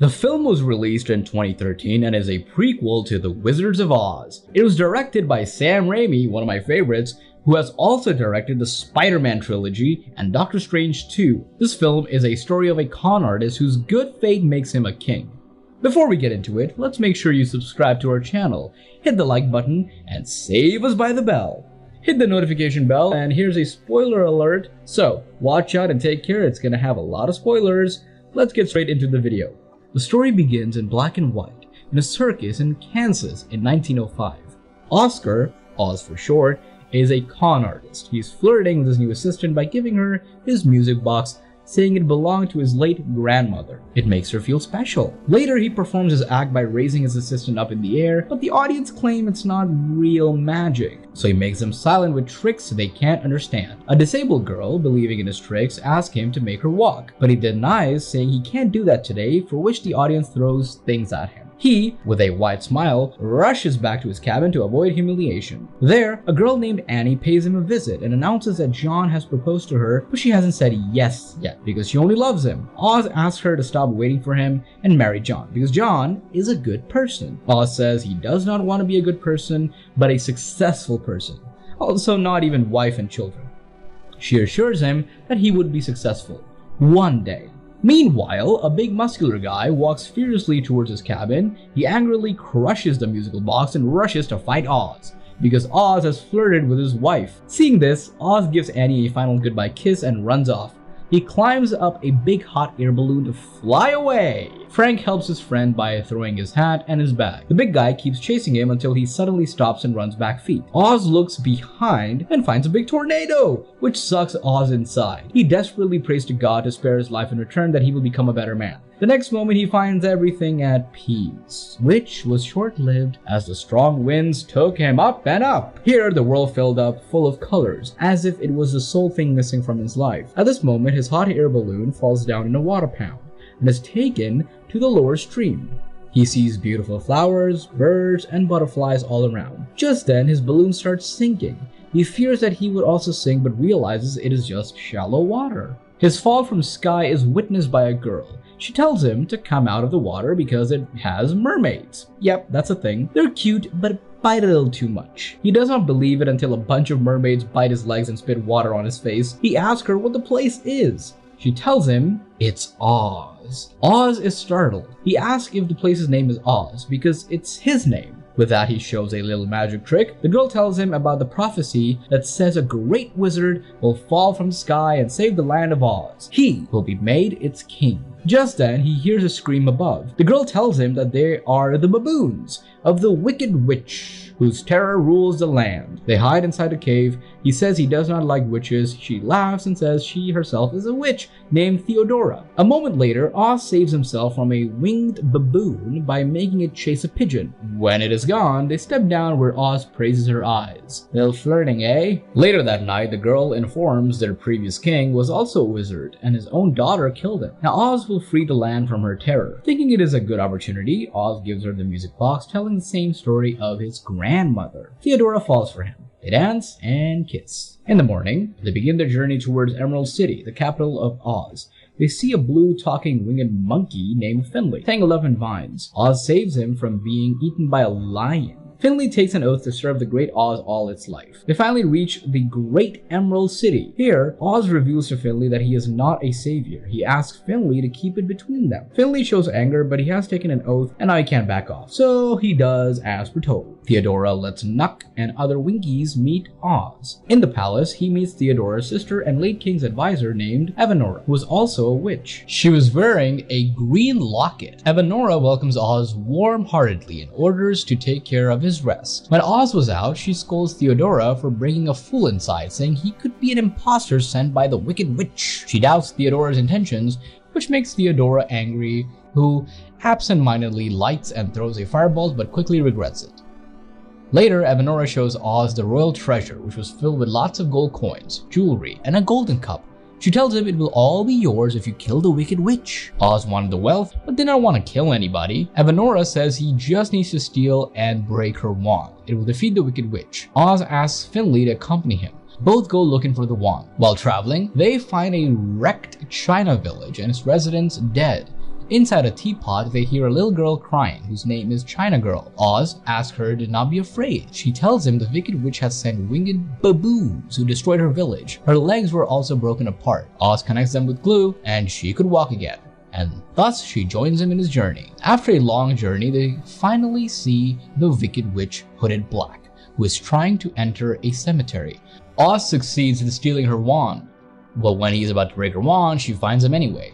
The film was released in 2013 and is a prequel to The Wizards of Oz. It was directed by Sam Raimi, one of my favorites, who has also directed the Spider-Man trilogy and Doctor Strange 2. This film is a story of a con artist whose good fate makes him a king. Before we get into it, let's make sure you subscribe to our channel, hit the like button, and save us by the bell. Hit the notification bell, and here's a spoiler alert. So, watch out and take care, it's gonna have a lot of spoilers. Let's get straight into the video. The story begins in black and white, in a circus in Kansas in 1905. Oscar, Oz for short, is a con artist. He's flirting with his new assistant by giving her his music box, saying it belonged to his late grandmother. It makes her feel special. Later, he performs his act by raising his assistant up in the air, but the audience claim it's not real magic. So he makes them silent with tricks they can't understand. A disabled girl, believing in his tricks, asks him to make her walk, but he denies, saying he can't do that today, for which the audience throws things at him. He, with a wide smile, rushes back to his cabin to avoid humiliation. There, a girl named Annie pays him a visit and announces that John has proposed to her, but she hasn't said yes yet because she only loves him. Oz asks her to stop waiting for him and marry John because John is a good person. Oz says he does not want to be a good person, but a successful person. Also, not even wife and children. She assures him that he would be successful one day. Meanwhile, a big muscular guy walks furiously towards his cabin. He angrily crushes the musical box and rushes to fight Oz, because Oz has flirted with his wife. Seeing this, Oz gives Annie a final goodbye kiss and runs off. He climbs up a big hot air balloon to fly away. Frank helps his friend by throwing his hat and his bag. The big guy keeps chasing him until he suddenly stops and runs back feet. Oz looks behind and finds a big tornado, which sucks Oz inside. He desperately prays to God to spare his life in return that he will become a better man. The next moment he finds everything at peace, which was short-lived as the strong winds took him up and up. Here the world filled up full of colors, as if it was the sole thing missing from his life. At this moment his hot air balloon falls down in a water pound and is taken to the lower stream. He sees beautiful flowers, birds, and butterflies all around. Just then his balloon starts sinking. He fears that he would also sink but realizes it is just shallow water. His fall from sky is witnessed by a girl. She tells him to come out of the water because it has mermaids. Yep, that's a thing. They're cute, but bite a little too much. He does not believe it until a bunch of mermaids bite his legs and spit water on his face. He asks her what the place is. She tells him it's Oz. Oz is startled. He asks if the place's name is Oz because it's his name. With that, he shows a little magic trick. The girl tells him about the prophecy that says a great wizard will fall from the sky and save the land of Oz. He will be made its king. Just then, he hears a scream above. The girl tells him that they are the baboons of the Wicked Witch, whose terror rules the land. They hide inside a cave. He says he does not like witches. She laughs and says she herself is a witch named Theodora. A moment later, Oz saves himself from a winged baboon by making it chase a pigeon. When it is gone, they step down where Oz praises her eyes. Little flirting, eh? Later that night, the girl informs their previous king was also a wizard and his own daughter killed him. Now Oz will free the land from her terror. Thinking it is a good opportunity, Oz gives her the music box telling the same story of his grandmother. Theodora falls for him. They dance and kiss. In the morning, they begin their journey towards Emerald City, the capital of Oz. They see a blue talking winged monkey named Finley, tangled up in vines. Oz saves him from being eaten by a lion. Finley takes an oath to serve the Great Oz all its life. They finally reach the Great Emerald City. Here, Oz reveals to Finley that he is not a savior. He asks Finley to keep it between them. Finley shows anger, but he has taken an oath and now he can't back off. So he does as foretold. Theodora lets Nuck and other Winkies meet Oz. In the palace, he meets Theodora's sister and late king's advisor named Evanora, who is also a witch. She was wearing a green locket. Evanora welcomes Oz warm-heartedly and orders to take care of his rest. When Oz was out, she scolds Theodora for bringing a fool inside, saying he could be an imposter sent by the Wicked Witch. She doubts Theodora's intentions, which makes Theodora angry, who absent-mindedly lights and throws a fireball but quickly regrets it. Later, Evanora shows Oz the royal treasure, which was filled with lots of gold coins, jewelry, and a golden cup. She tells him it will all be yours if you kill the Wicked Witch. Oz wanted the wealth, but did not want to kill anybody. Evanora says he just needs to steal and break her wand. It will defeat the Wicked Witch. Oz asks Finley to accompany him. Both go looking for the wand. While traveling, they find a wrecked China village and its residents dead. Inside a teapot, they hear a little girl crying whose name is China Girl. Oz asks her to not be afraid. She tells him the Wicked Witch has sent winged baboons who destroyed her village. Her legs were also broken apart. Oz connects them with glue and she could walk again. And thus she joins him in his journey. After a long journey, they finally see the Wicked Witch Hooded Black, who is trying to enter a cemetery. Oz succeeds in stealing her wand, but when he's about to break her wand, she finds him anyway.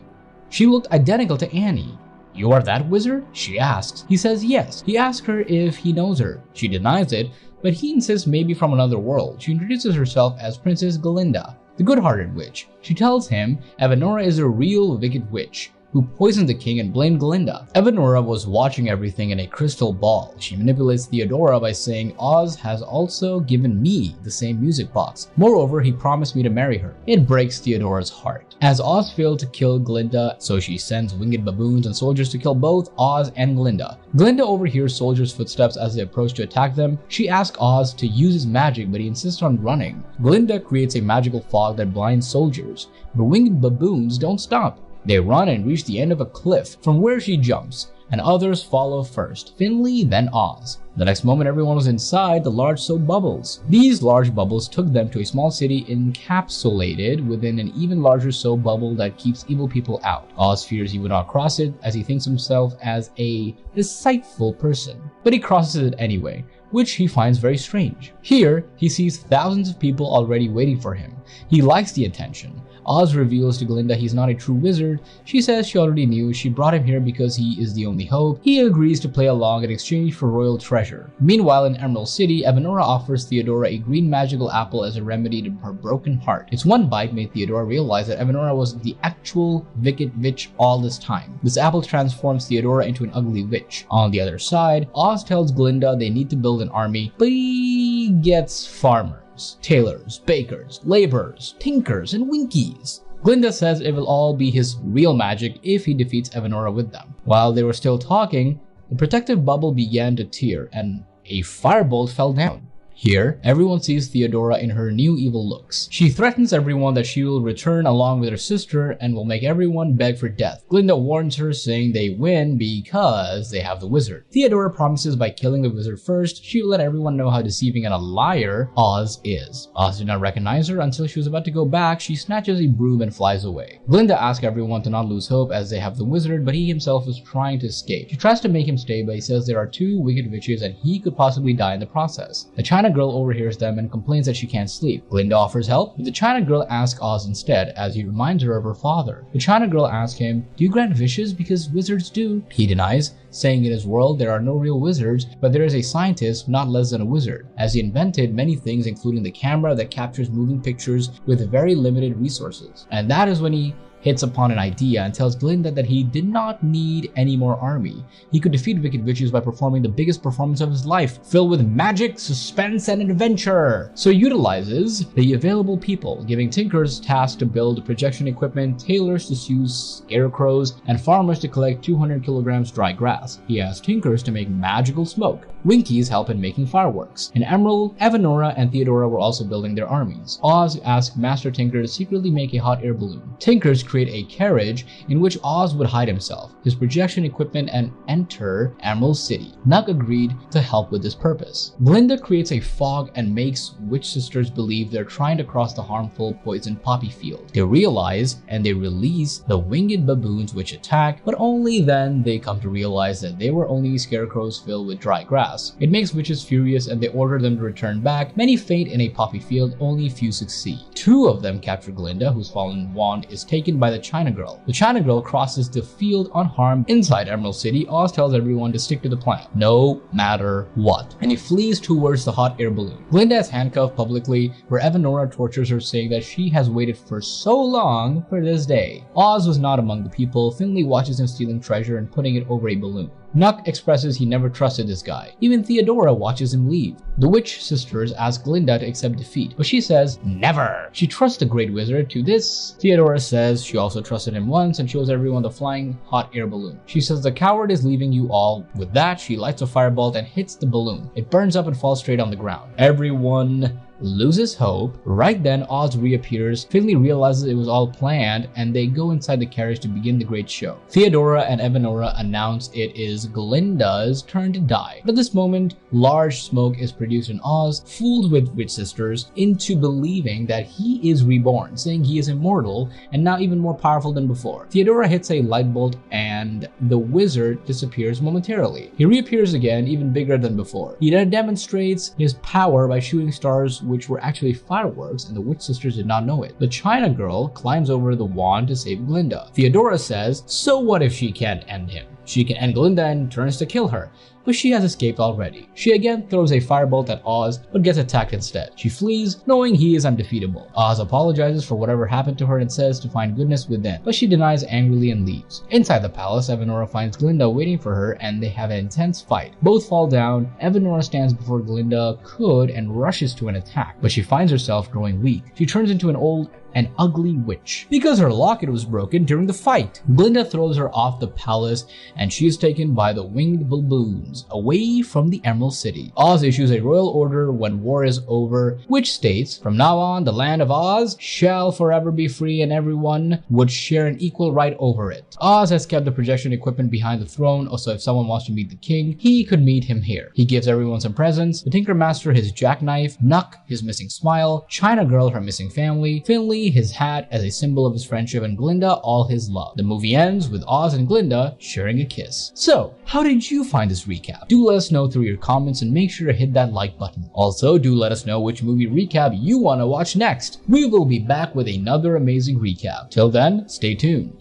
She looked identical to Annie. "You are that wizard?" she asks. He says yes. He asks her if he knows her. She denies it, but he insists maybe from another world. She introduces herself as Princess Glinda, the good-hearted witch. She tells him Evanora is a real wicked witch who poisoned the king and blamed Glinda. Evanora was watching everything in a crystal ball. She manipulates Theodora by saying Oz has also given me the same music box. Moreover, he promised me to marry her. It breaks Theodora's heart. As Oz failed to kill Glinda, so she sends winged baboons and soldiers to kill both Oz and Glinda. Glinda overhears soldiers' footsteps as they approach to attack them. She asks Oz to use his magic, but he insists on running. Glinda creates a magical fog that blinds soldiers, but winged baboons don't stop. They run and reach the end of a cliff from where she jumps, and others follow first, Finley, then Oz. The next moment, everyone was inside the large soap bubbles. These large bubbles took them to a small city encapsulated within an even larger soap bubble that keeps evil people out. Oz fears he would not cross it as he thinks himself as a deceitful person, but he crosses it anyway, which he finds very strange. Here, he sees thousands of people already waiting for him. He likes the attention. Oz reveals to Glinda he's not a true wizard. She says she already knew. She brought him here because he is the only hope. He agrees to play along in exchange for royal treasure. Meanwhile, in Emerald City, Evanora offers Theodora a green magical apple as a remedy to her broken heart. Its one bite made Theodora realize that Evanora was the actual wicked witch all this time. This apple transforms Theodora into an ugly witch. On the other side, Oz tells Glinda they need to build an army, but he gets farmers, tailors, bakers, laborers, tinkers, and winkies. Glinda says it will all be his real magic if he defeats Evanora with them. While they were still talking, the protective bubble began to tear and a firebolt fell down. Here, everyone sees Theodora in her new evil looks. She threatens everyone that she will return along with her sister and will make everyone beg for death. Glinda warns her, saying they win because they have the wizard. Theodora promises by killing the wizard first, she will let everyone know how deceiving and a liar Oz is. Oz did not recognize her until she was about to go back. She snatches a broom and flies away. Glinda asks everyone to not lose hope as they have the wizard, but he himself is trying to escape. She tries to make him stay, but he says there are two wicked witches and he could possibly die in the process. The China Girl overhears them and complains that she can't sleep. Glinda offers help, but the China Girl asks Oz instead as he reminds her of her father. The China Girl asks him, "Do you grant wishes because wizards do?" He denies, saying in his world there are no real wizards, but there is a scientist not less than a wizard, as he invented many things including the camera that captures moving pictures with very limited resources. And that is when he hits upon an idea and tells Glinda that he did not need any more army. He could defeat wicked witches by performing the biggest performance of his life, filled with magic, suspense, and adventure. So he utilizes the available people, giving tinkers tasks to build projection equipment, tailors to sew scarecrows, and farmers to collect 200 kilograms dry grass. He asks tinkers to make magical smoke. Winkies help in making fireworks. In Emerald, Evanora and Theodora were also building their armies. Oz asked Master Tinker to secretly make a hot air balloon. Tinkers create a carriage in which Oz would hide himself, his projection equipment, and enter Emerald City. Nuck agreed to help with this purpose. Glinda creates a fog and makes witch sisters believe they're trying to cross the harmful poison poppy field. They realize and they release the winged baboons which attack, but only then they come to realize that they were only scarecrows filled with dry grass. It makes witches furious and they order them to return back. Many faint in a poppy field, only few succeed. Two of them capture Glinda, whose fallen wand is taken by the China Girl. The China Girl crosses the field unharmed. Inside Emerald City, Oz tells everyone to stick to the plan, no matter what, and he flees towards the hot air balloon. Glinda is handcuffed publicly, where Evanora tortures her, saying that she has waited for so long for this day. Oz was not among the people. Finley watches him stealing treasure and putting it over a balloon. Nuck expresses he never trusted this guy. Even Theodora watches him leave. The witch sisters ask Glinda to accept defeat, but she says never. She trusts the great wizard. To this, Theodora says she also trusted him once and shows everyone the flying hot air balloon. She says the coward is leaving you all. With that, she lights a firebolt and hits the balloon. It burns up and falls straight on the ground. Everyone loses hope. Right then, Oz reappears. Finley realizes it was all planned, and they go inside the carriage to begin the great show. Theodora and Evanora announce it is Glinda's turn to die. But at this moment, large smoke is produced in Oz, fooled with Witch Sisters into believing that he is reborn, saying he is immortal and now even more powerful than before. Theodora hits a light bolt and the wizard disappears momentarily. He reappears again, even bigger than before. He then demonstrates his power by shooting stars which were actually fireworks, and the Witch Sisters did not know it. The China girl climbs over the wand to save Glinda. Theodora says, so what if she can't end him? She can end Glinda and turns to kill her, but she has escaped already. She again throws a firebolt at Oz, but gets attacked instead. She flees, knowing he is undefeatable. Oz apologizes for whatever happened to her and says to find goodness within, but she denies angrily and leaves. Inside the palace, Evanora finds Glinda waiting for her and they have an intense fight. Both fall down. Evanora stands before Glinda could and rushes to an attack, but she finds herself growing weak. She turns into an ugly witch because her locket was broken during the fight. Glinda throws her off the palace and she is taken by the winged baboons away from the Emerald City. Oz issues a royal order when war is over, which states, from now on, the land of Oz shall forever be free and everyone would share an equal right over it. Oz has kept the projection equipment behind the throne, so if someone wants to meet the king, he could meet him here. He gives everyone some presents: the Tinker Master his jackknife, Nuck his missing smile, China Girl her missing family, Finley his hat as a symbol of his friendship, and Glinda all his love. The movie ends with Oz and Glinda sharing a kiss. So, how did you find this recap? Do let us know through your comments and make sure to hit that like button. Also, do let us know which movie recap you want to watch next. We will be back with another amazing recap. Till then, stay tuned.